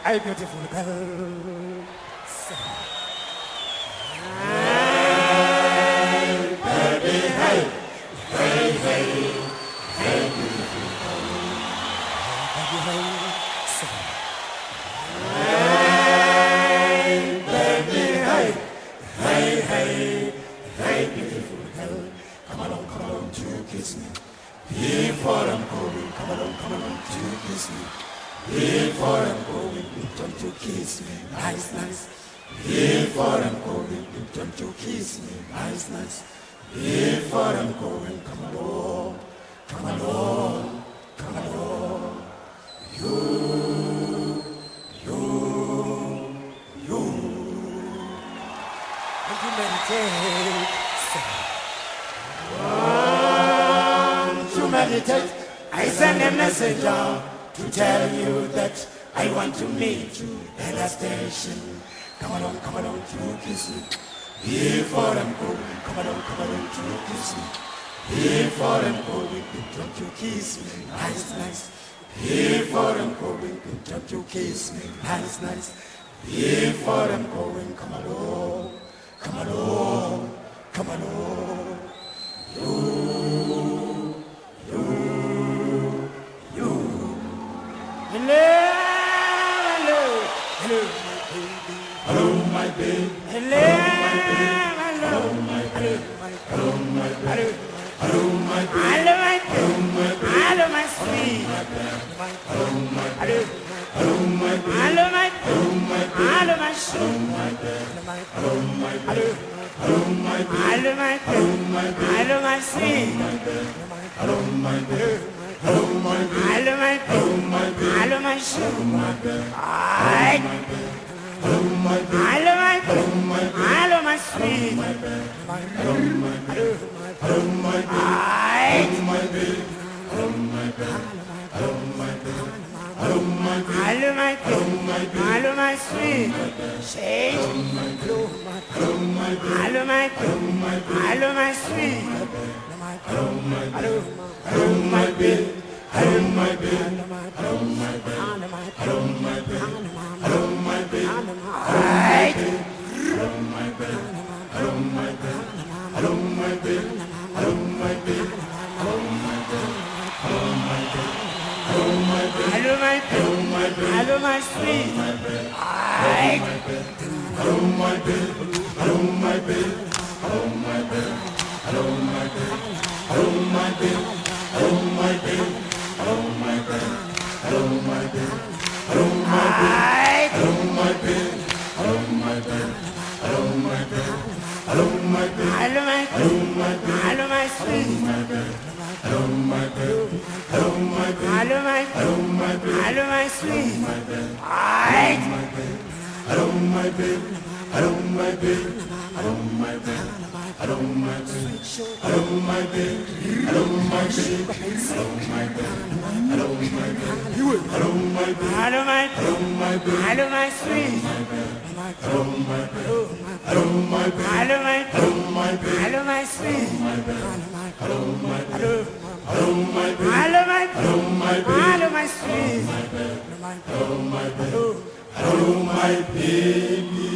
a beautiful girl. Hey, baby, hey, hey, hey, hey, beautiful girl. Hey, baby, hey, hey, hey, hey, beautiful girl. Come along to kiss me. Before I'm going, come along to kiss me. Before I'm going, don't you kiss me, nice, nice. Before I'm going, don't you kiss me, nice, nice. Before I'm going, come along, come along, come along. You. And you meditate. To meditate, I send a message out to tell you that I want to meet you at the station. Come along to kiss me. Before I'm going, come along to kiss me. Before I'm going, don't you kiss me, nice, nice. Before I'm going, don't you kiss me, nice, nice. Before I'm going, come along, come along, come along. Hello, my baby. Hello, my baby. Hello, my baby. Hello, my baby. Hello, my baby. Hello, my Hello, my baby. Hello, my sweet. Hello, my baby. Hello, my baby. Hello, my Hello, my baby. Hello, my Hello, sweet. my baby. Hello, my baby. Hello, my baby. Hello, my Hello, my baby. Hello, my sweet. Hello, my baby. Hello, my baby. Hello, my Hello, my baby. Hello, my sweet. Hello, my baby. Hi. Hello, my baby. Hello, my Hello, my baby. Hello, my sweet. Hello, my baby. Hello, my baby. Hi. Hello, my baby. Hello, my baby. Hello, my baby. Hello, my baby. Hello, my Hello, my baby. Hello, my sweet. Say. Hello, my baby. Hello, my baby. Hello, my Hello, my baby. Hello, my sweet. Hello, my baby. Hello, my baby. Hello, my baby. Hello, my baby. Hello, my baby. Hello, my baby. Hi. Hello, my baby. Hello, my baby. Hello, my baby. Hello, my baby. Hello, my baby. Hello, my baby. Hello, my baby. Hello, my Hello, my baby. Hello, my sweet. Hi. Hello, my baby. Hello, my baby. Hello, my baby. Hello, my baby. Hello, my baby. Hello, my baby. Hello, my baby. Hello, my baby. Hello, my baby. Hi. Hello, my baby. Hello, my baby. Hello, my baby. Hello, my baby. Hello, my Hello, my baby. Hello, my sweet. Hello, my baby. Hello, my baby. Hello, my Hello, my baby. Hello, my sweet. Hi. Hello, my baby. Hello, my baby. Hello, my baby. Hello, my baby. Hello, my baby. Hello, my baby. Hello, my baby. Hello, my baby. Hello, my baby. Hello, my Hello, my baby. Hello, my sweet. Hello, my baby. Hello, my baby. Hello, my Hello, my baby. Hello, my sweet. Hello, my baby. Hello, my baby. Hello, my Hello, my baby. Hello, my sweet. Hello, my baby. Hello, my baby.